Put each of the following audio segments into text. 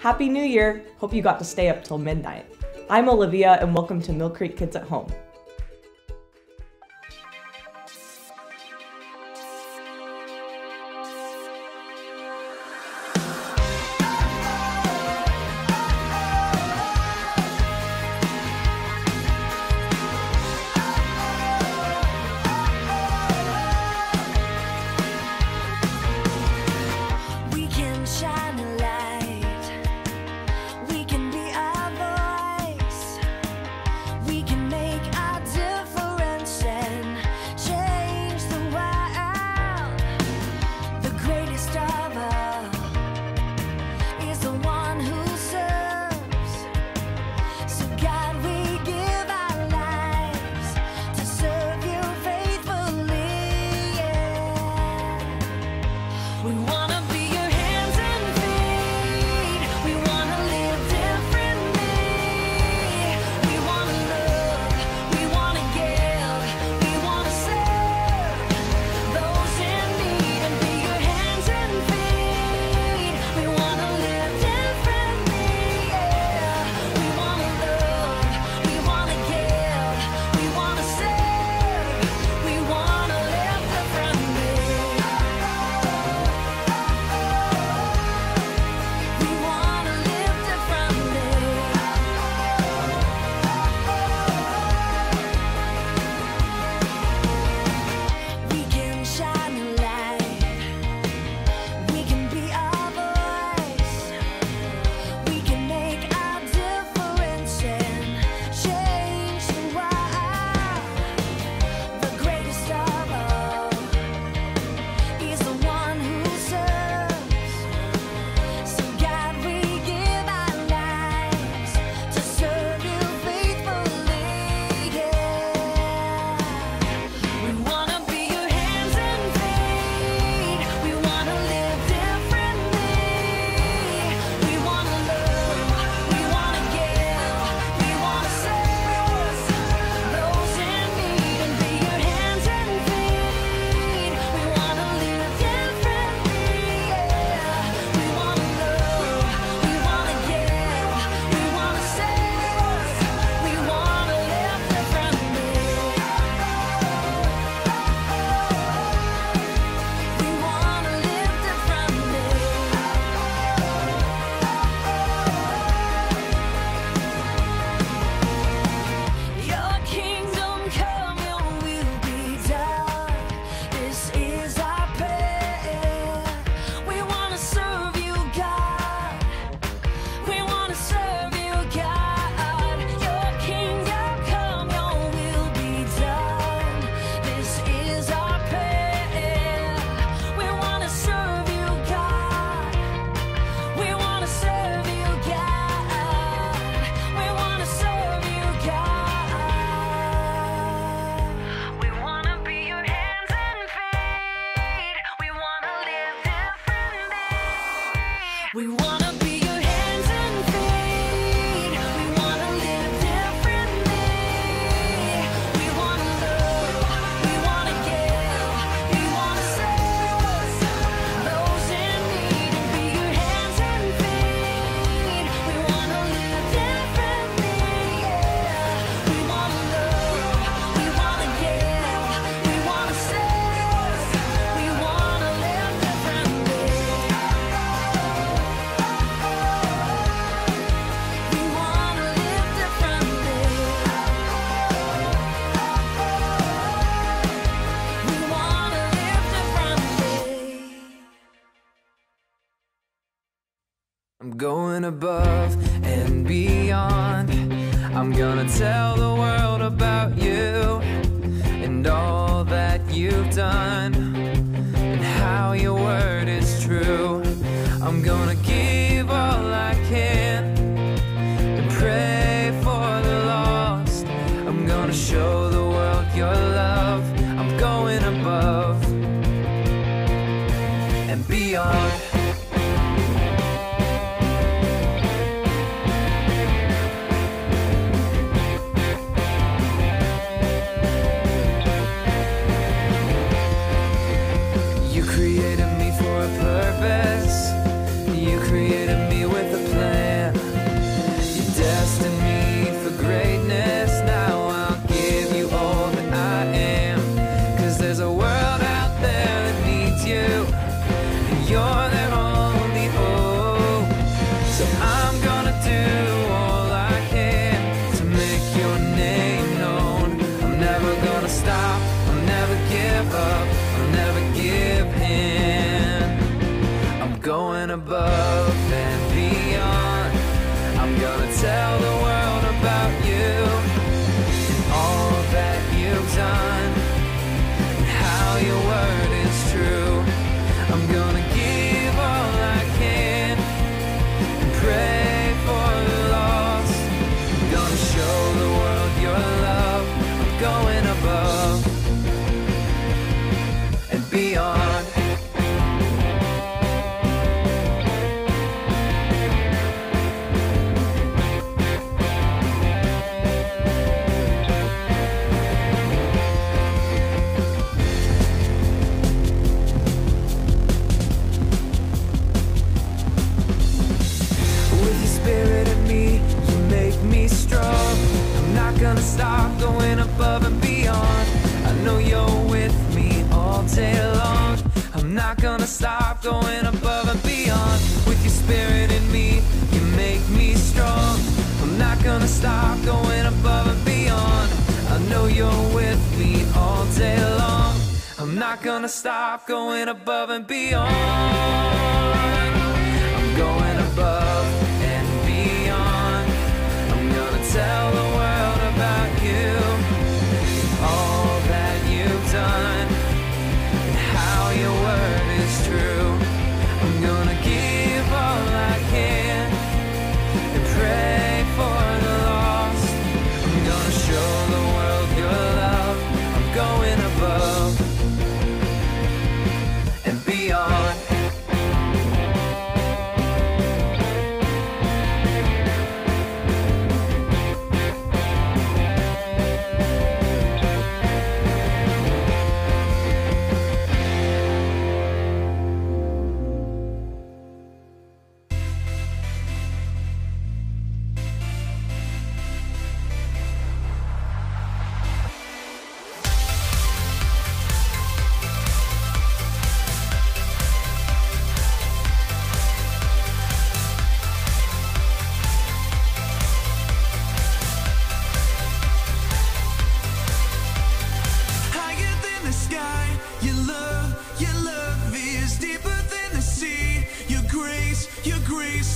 Happy New Year! Hope you got to stay up till midnight. I'm Olivia and welcome to Mill Creek Kids at Home. I'm going above and beyond. I'm gonna tell the world about you and all that you've done and how your word is true. I'm gonna give all I can and pray for the lost. I'm gonna show the world your love. I'm going above and beyond. You created me with a plan. above and beyond. I'm gonna tell the world about you and all that you've done and how your word is true. I'm gonna give all I can and pray for the lost. I'm gonna show the world your love. I'm going above and beyond. Gonna stop going above and beyond. I know you're with me all day long. I'm not gonna stop going above and beyond. With your spirit in me, you make me strong. I'm not gonna stop going above and beyond. I know you're with me all day long. I'm not gonna stop going above and beyond. I'm going above and beyond. I'm gonna tell the world about you, all that you've done, and how your word is true. I'm gonna give all I can and pray for the lost. I'm gonna show the world your love. I'm going above and beyond.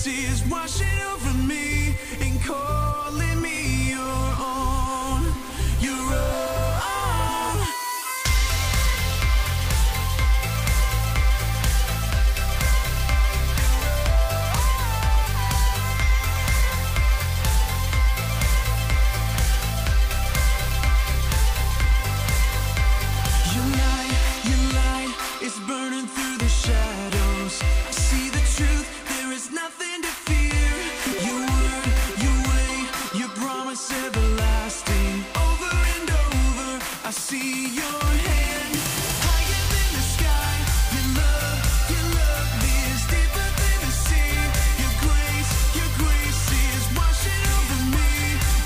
Is washing over me and calling me your own, your own. Your light is burning through the shadows. I see the truth. There is nothing to fear. Your word, your way, your promise everlasting. Over and over, I see your hand. Higher than the sky, your love is deeper than the sea. Your grace is washing over me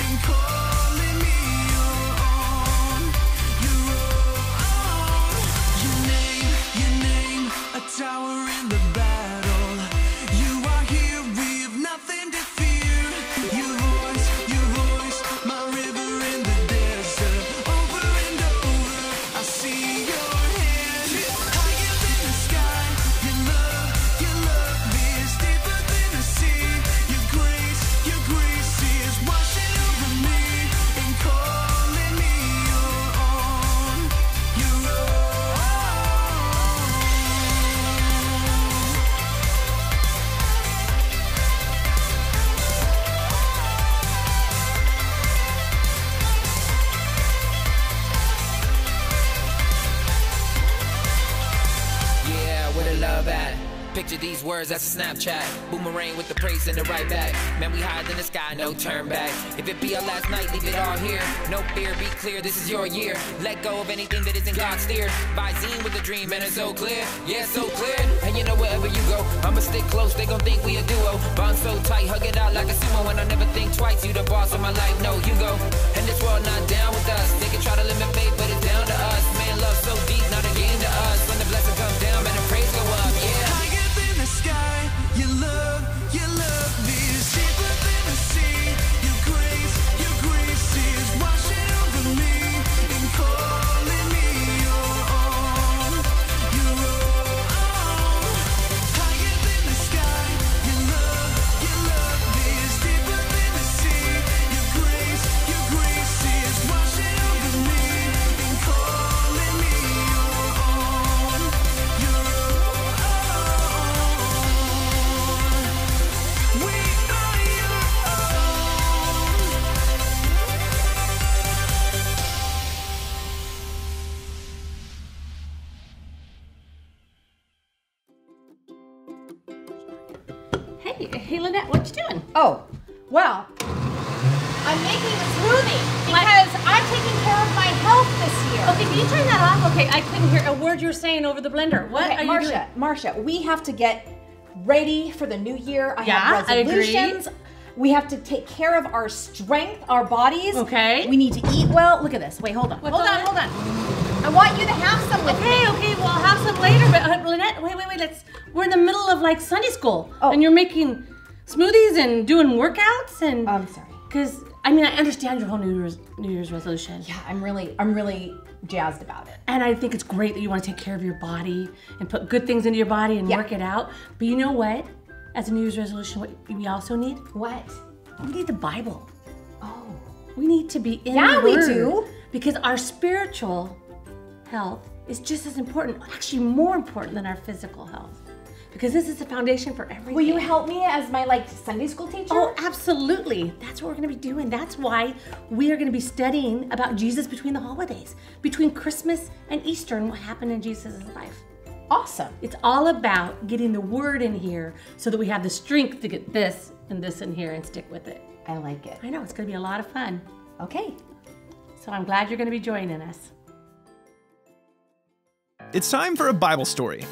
and calling me your own, your own. Your name, a tower in the battle. You are here, we have nothing to fear. Your voice, my river in the desert. Over and over, I see your hand. Higher than the sky, your love is deeper than the sea. Your grace is washing over me and calling me your own, your own. Yeah, where the love at? Picture these words, that's a Snapchat. Boomerang with the praise in the right back. Man, we higher than the sky, no turn back. If it be our last night, leave it all here. No fear, be clear, this is your year. Let go of anything that isn't God's steer. Visine with a dream, and it's so clear. Yeah, so clear. And you know wherever you go, I'ma stick close, they gon' think we a duo. Bond so tight, hug it out like a sumo. And I never think twice, you the boss of my life, no, you go. And this world not down with us. They can try to limit faith, but it's down to us. Man, love so deep, not a game to us. When the blessing comes down, man, the praise go up, yeah. Higher than the sky, your love is deeper than the sea. Your grace is washing over me and calling me your own, your own. Higher than the sky, Hey, Lynette, what you doing? Oh, well, I'm making a smoothie because I'm taking care of my health this year. Okay, can you turn that off? Okay, I couldn't hear a word you were saying over the blender. What Okay, are you doing? Marcia, we have to get ready for the new year. I Yeah, have I agree. resolutions. We have to take care of our strength, our bodies. Okay. We need to eat well. Look at this. Wait, hold on. What's Hold on on. I want you to have some with me. Okay, well, I'll have some later, but Lynette, wait, we're in the middle of like Sunday school. Oh. And you're making smoothies and doing workouts and... I'm sorry. Because, I mean, I understand your whole New Year's resolution. Yeah, I'm really jazzed about it. And I think it's great that you want to take care of your body and put good things into your body and work it out. But you know what? As a New Year's resolution, what we also need? What? We need the Bible. Oh. We need to be in Yeah, the we Word. do. Because our spiritual health is just as important, actually more important than our physical health. Because this is the foundation for everything. Will you help me as my Sunday school teacher? Oh, absolutely. That's what we're going to be doing. That's why we are going to be studying about Jesus between the holidays, between Christmas and Easter and what happened in Jesus' life. Awesome. It's all about getting the Word in here so that we have the strength to get this and this in here and stick with it. I like it. I know, it's going to be a lot of fun. Okay. So I'm glad you're going to be joining us. It's time for a Bible story.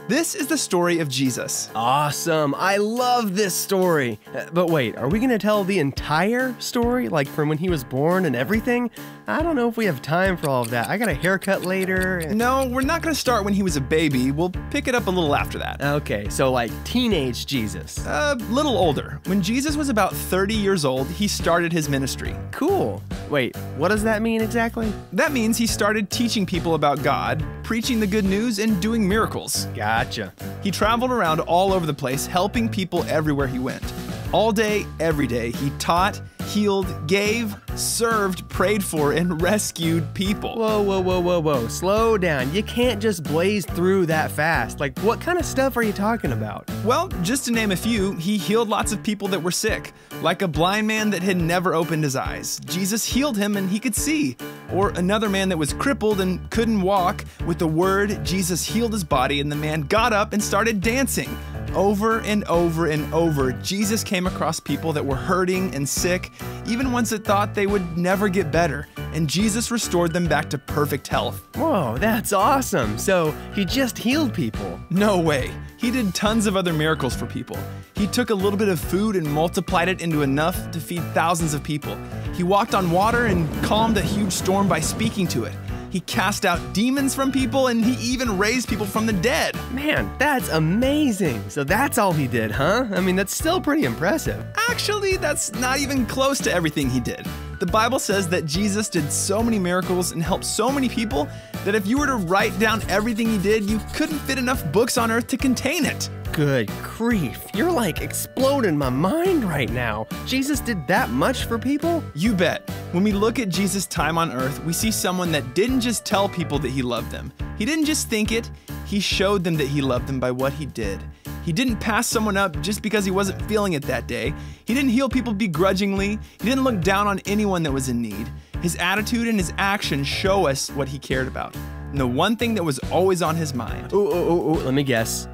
This is the story of Jesus. Awesome. I love this story. But wait, are we going to tell the entire story? Like from when he was born and everything? I don't know if we have time for all of that. I got a haircut later. No, we're not going to start when he was a baby. We'll pick it up a little after that. Okay, so like teenage Jesus. A little older. When Jesus was about 30 years old, he started his ministry. Cool. Wait, what does that mean exactly? That means he started teaching people about God, preaching the good news, and doing miracles. Gotcha. He traveled around all over the place, helping people everywhere he went. All day, every day, he taught, healed, gave, served, prayed for, and rescued people. Whoa. Slow down. You can't just blaze through that fast. Like, what kind of stuff are you talking about? Well, just to name a few, he healed lots of people that were sick. Like a blind man that had never opened his eyes. Jesus healed him and he could see. Or another man that was crippled and couldn't walk. With the word, Jesus healed his body and the man got up and started dancing. Over and over and over, Jesus came across people that were hurting and sick, even ones that thought they would never get better. And Jesus restored them back to perfect health. Whoa, that's awesome. So he just healed people. No way. He did tons of other miracles for people. He took a little bit of food and multiplied it into enough to feed thousands of people. He walked on water and calmed a huge storm by speaking to it. He cast out demons from people, and he even raised people from the dead. Man, that's amazing. So that's all he did, huh? I mean, that's still pretty impressive. Actually, that's not even close to everything he did. The Bible says that Jesus did so many miracles and helped so many people that if you were to write down everything he did, you couldn't fit enough books on earth to contain it. Good grief. You're like exploding my mind right now. Jesus did that much for people? You bet. When we look at Jesus' time on earth, we see someone that didn't just tell people that he loved them. He didn't just think it, he showed them that he loved them by what he did. He didn't pass someone up just because he wasn't feeling it that day. He didn't heal people begrudgingly. He didn't look down on anyone that was in need. His attitude and his actions show us what he cared about. And the one thing that was always on his mind. Ooh, let me guess.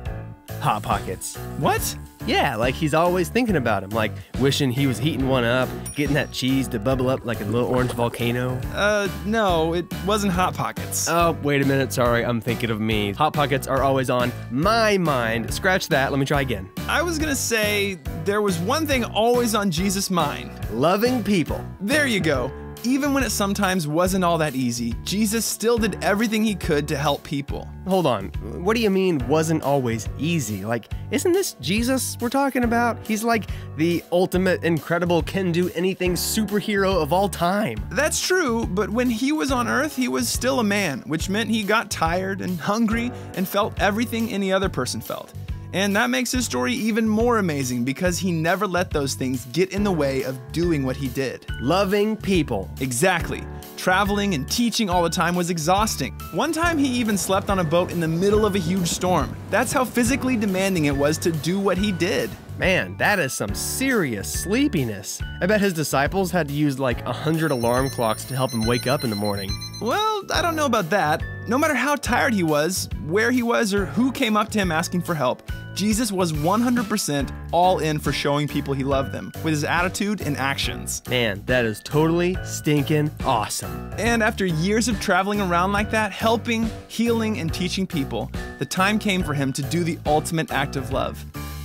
Hot Pockets. What? Yeah, like he's always thinking about him, like wishing he was heating one up, getting that cheese to bubble up like a little orange volcano. No, it wasn't Hot Pockets. Oh, wait a minute, sorry, I'm thinking of me. Hot Pockets are always on my mind. Scratch that, let me try again. I was gonna say, there was one thing always on Jesus' mind. Loving people. There you go. Even when it sometimes wasn't all that easy, Jesus still did everything he could to help people. Hold on, what do you mean wasn't always easy? Like, isn't this Jesus we're talking about? He's like the ultimate incredible can-do-anything superhero of all time. That's true, but when he was on earth, he was still a man, which meant he got tired and hungry and felt everything any other person felt. And that makes his story even more amazing because he never let those things get in the way of doing what he did. Loving people. Exactly. Traveling and teaching all the time was exhausting. One time he even slept on a boat in the middle of a huge storm. That's how physically demanding it was to do what he did. Man, that is some serious sleepiness. I bet his disciples had to use like 100 alarm clocks to help him wake up in the morning. Well, I don't know about that. No matter how tired he was, where he was, or who came up to him asking for help, Jesus was 100% all in for showing people he loved them with his attitude and actions. Man, that is totally stinking awesome. And after years of traveling around like that, helping, healing, and teaching people, the time came for him to do the ultimate act of love.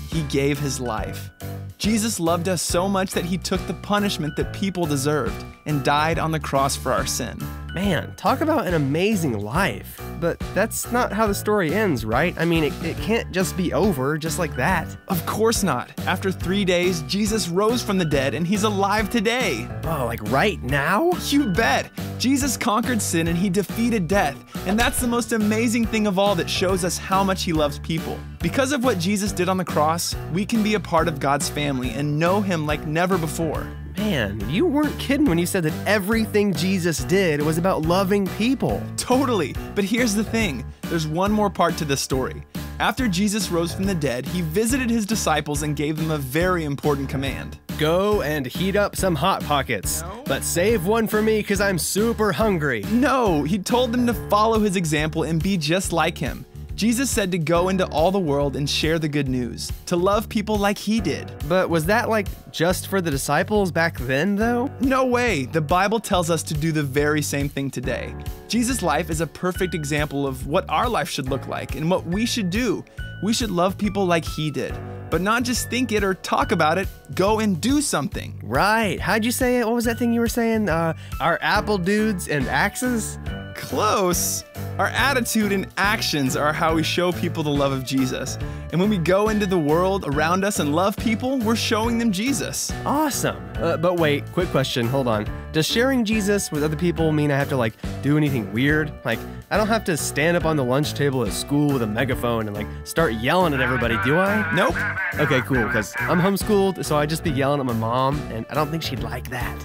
He gave his life. Jesus loved us so much that he took the punishment that people deserved and died on the cross for our sin. Man, talk about an amazing life. But that's not how the story ends, right? I mean, it can't just be over just like that. Of course not. After 3 days, Jesus rose from the dead and he's alive today. Oh, like right now? You bet. Jesus conquered sin and he defeated death. And that's the most amazing thing of all that shows us how much he loves people. Because of what Jesus did on the cross, we can be a part of God's family and know him like never before. Man, you weren't kidding when you said that everything Jesus did was about loving people. Totally. But here's the thing. There's one more part to this story. After Jesus rose from the dead, he visited his disciples and gave them a very important command. Go and heat up some Hot Pockets, but save one for me because I'm super hungry. No, he told them to follow his example and be just like him. Jesus said to go into all the world and share the good news, to love people like he did. But was that like just for the disciples back then though? No way. The Bible tells us to do the very same thing today. Jesus' life is a perfect example of what our life should look like and what we should do. We should love people like he did, but not just think it or talk about it, go and do something. Right. How'd you say it? What was that thing you were saying? Our apple dudes and axes? Close. Our attitude and actions are how we show people the love of Jesus. And when we go into the world around us and love people, we're showing them Jesus. Awesome. But wait, quick question, hold on. Does sharing Jesus with other people mean I have to like do anything weird? Like, I don't have to stand up on the lunch table at school with a megaphone and like start yelling at everybody, do I? Nope. Okay, cool, because I'm homeschooled, so I'd just be yelling at my mom, and I don't think she'd like that.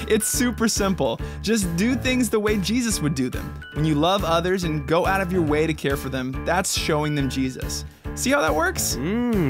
It's super simple. Just do things the way Jesus would do them. When you love others and go out of your way to care for them, that's showing them Jesus. See how that works?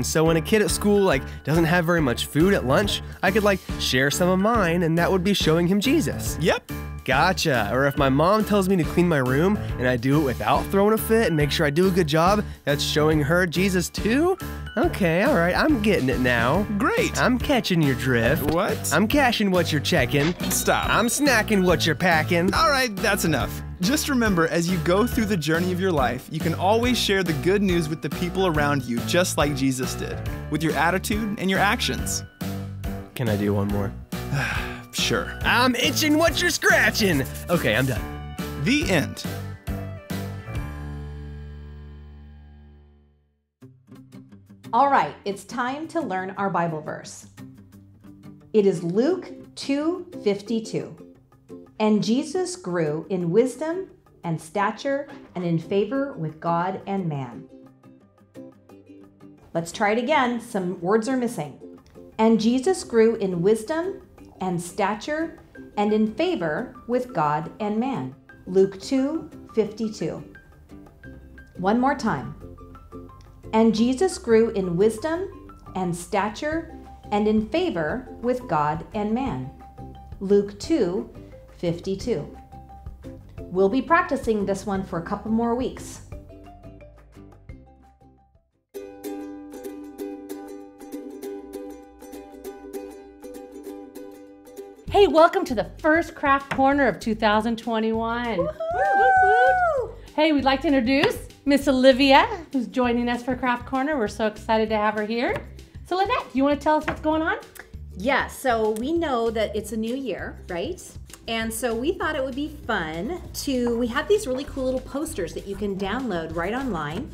So when a kid at school like doesn't have very much food at lunch, I could like share some of mine, and that would be showing him Jesus. Yep. Gotcha. Or if my mom tells me to clean my room and I do it without throwing a fit and make sure I do a good job, that's showing her Jesus too? Okay, all right, I'm getting it now. Great. I'm catching your drift. What? I'm cashing what you're checking. Stop. I'm snacking what you're packing. All right, that's enough. Just remember, as you go through the journey of your life, you can always share the good news with the people around you, just like Jesus did, with your attitude and your actions. Can I do one more? Sure. I'm itching what you're scratching. Okay, I'm done. The end. All right, it's time to learn our Bible verse. It is Luke 2:52. And Jesus grew in wisdom and stature and in favor with God and man. Let's try it again. Some words are missing. And Jesus grew in wisdom and stature and in favor with God and man. Luke 2:52. One more time. And Jesus grew in wisdom and stature and in favor with God and man. Luke 2:52. We'll be practicing this one for a couple more weeks. Hey, welcome to the first Craft Corner of 2021. Woo-hoo! Hey, we'd like to introduce Miss Olivia, who's joining us for Craft Corner. We're so excited to have her here. So Lynette, do you want to tell us what's going on? Yeah, so we know that it's a new year, right? And so we thought it would be fun we have these really cool little posters that you can download right online.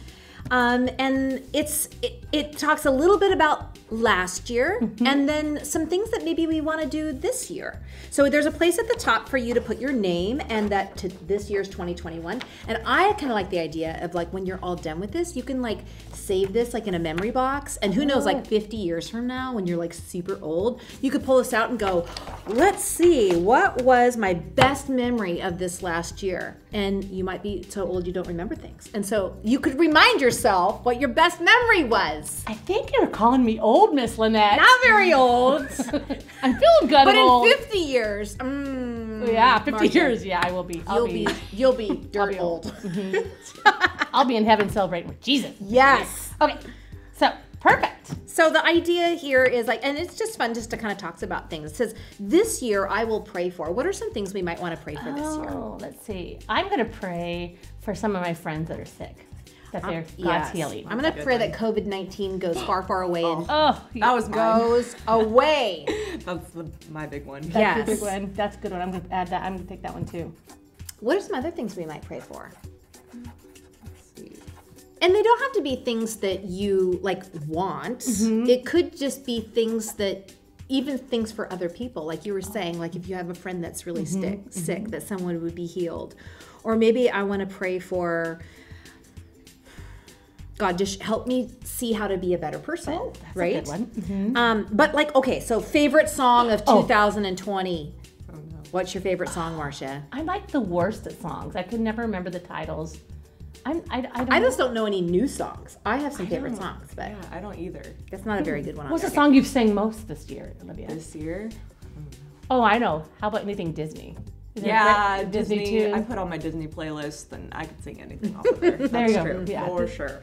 And it talks a little bit about last year and then some things that maybe we want to do this year. So there's a place at the top for you to put your name and that to this year's 2021. And I kind of like the idea of like when you're all done with this, you can like save this like in a memory box, and who knows, like 50 years from now when you're like super old, you could pull this out and go, let's see, what was my best memory of this last year? And you might be so old you don't remember things. And so you could remind yourself yourself what your best memory was. I think you're calling me old, Miss Lynette. Not very old. I'm feeling good But and old. in 50 years, yeah, 50 Marcia, years, yeah, I will be. You'll be dirt be old. I'll be in heaven celebrating with Jesus. Yes. Okay, so perfect. So the idea here is like, and it's just fun just to kind of talk about things. It says, this year I will pray for. What are some things we might want to pray for this year? Oh, let's see. I'm going to pray for some of my friends that are sick, that they're God's healing. I'm going to pray that COVID-19 goes far, far away and Oh, That was mine. goes away. That's my big one. that's Yes. a big one. That's a good one. I'm going to add that. I'm going to take that one too. What are some other things we might pray for? And they don't have to be things that you like want. It could just be things that, even things for other people. Like you were saying, like if you have a friend that's really sick, that someone would be healed. Or maybe I want to pray for, God, just help me see how to be a better person, That's right? a good one. But like, okay, so favorite song of 2020. What's your favorite song, Marcia? I like the worst at songs. I could never remember the titles. I just don't know any new songs. I have some favorite songs, but Yeah, I don't either. that's not a very good one. on What's the there. song you've sang most this year, Olivia? This year? Oh, I know. How about anything Disney? Is there Yeah, a Disney. tune? I put on my Disney playlist and I could sing anything off of there. There you That's go. true, Yeah. for sure.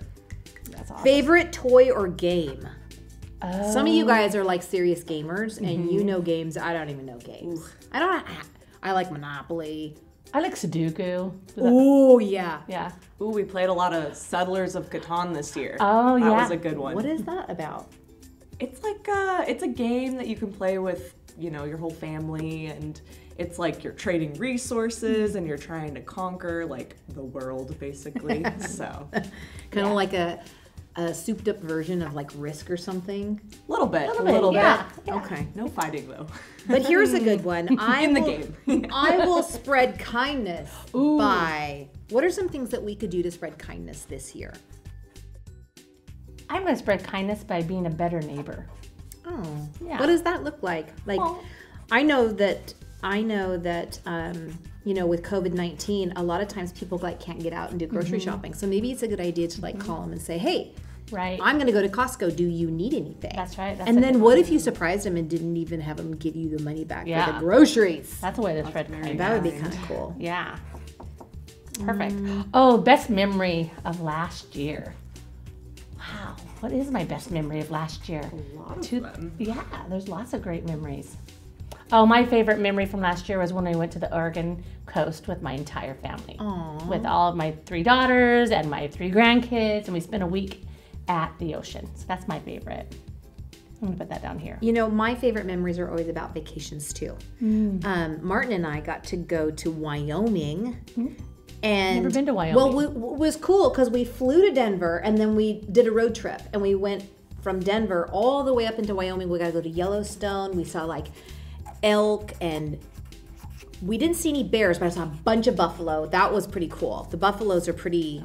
That's awesome. Favorite toy or game? Oh. Some of you guys are like serious gamers, and you know games. I don't even know games. I like Monopoly. I like Sudoku. Oh yeah. Yeah. Ooh, we played a lot of Settlers of Catan this year. Oh, That yeah. was a good one. What is that about? It's like it's a game that you can play with, your whole family, and it's like you're trading resources and you're trying to conquer like the world basically. So Kind of like a souped up version of like Risk or something. a little bit. yeah. Okay. No fighting though. But here's a good one. In the game. I will spread kindness by. What are some things that we could do to spread kindness this year? I'm going to spread kindness by being a better neighbor. Oh, Yeah. What does that look like? Like, Well- I know that with COVID-19, a lot of times people like can't get out and do grocery shopping. So maybe it's a good idea to like call them and say, hey, Right. I'm going to go to Costco. Do you need anything? That's right. That's And a then good what one. if you surprised them and didn't even have them give you the money back Yeah. for the groceries? That's a way to spread kindness. That would be kind of cool. Yeah. Perfect. Oh, best memory of last year. Wow. What is my best memory of last year? A lot of them. Yeah, there's lots of great memories. Oh, my favorite memory from last year was when I went to the Oregon coast with my entire family. With all of my 3 daughters and my 3 grandkids, and we spent a week at the ocean. So that's my favorite. I'm gonna put that down here. My favorite memories are always about vacations too. Martin and I got to go to Wyoming. And Never been to Wyoming. Well, it was cool because we flew to Denver and then we did a road trip and we went from Denver all the way up into Wyoming. We got to go to Yellowstone. We saw like elk, and we didn't see any bears, but I saw a bunch of buffalo. That was pretty cool. The buffaloes are pretty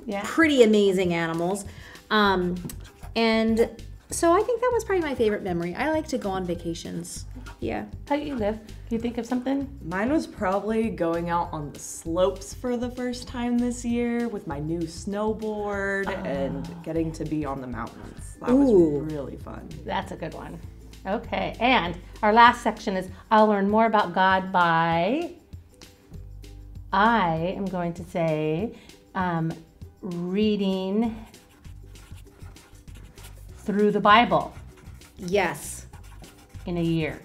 amazing animals. And so I think that was probably my favorite memory. I like to go on vacations. Yeah. How do you live? Can you think of something? Mine was probably going out on the slopes for the first time this year with my new snowboard and getting to be on the mountains. That was really fun. That's a good one. Okay, and our last section is I'll learn more about God by, I am going to say, reading through the Bible Yes. in a year.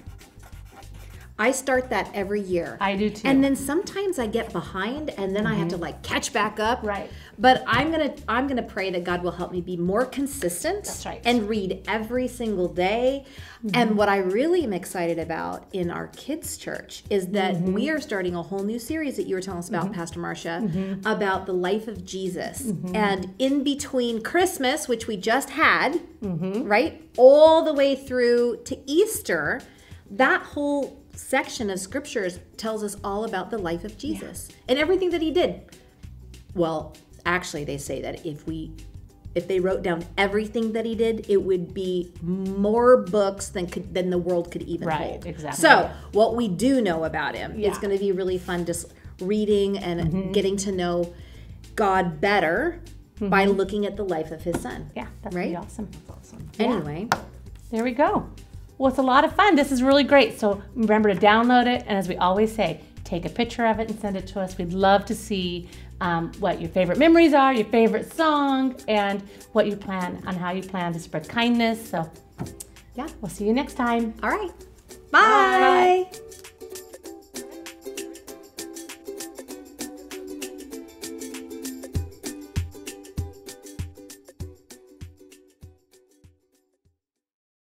I start that every year. I do too. And then sometimes I get behind and then I have to like catch back up. Right. But I'm gonna pray that God will help me be more consistent. That's right. And read every single day. And what I really am excited about in our kids' church is that we are starting a whole new series that you were telling us about, Pastor Marcia, about the life of Jesus. And in between Christmas, which we just had, right, all the way through to Easter, that whole section of scriptures tells us all about the life of Jesus and everything that he did. Well, actually, they say that if they wrote down everything that he did, it would be more books than the world could even hold. Exactly. So, what we do know about him, it's Yeah. going to be really fun just reading and getting to know God better by looking at the life of his son. Yeah, that's right? pretty awesome. Anyway, There we go. Well, it's a lot of fun. This is really great. So remember to download it. And as we always say, take a picture of it and send it to us. We'd love to see what your favorite memories are, your favorite song, and what you plan on how you plan to spread kindness. So yeah, we'll see you next time. all right. Bye.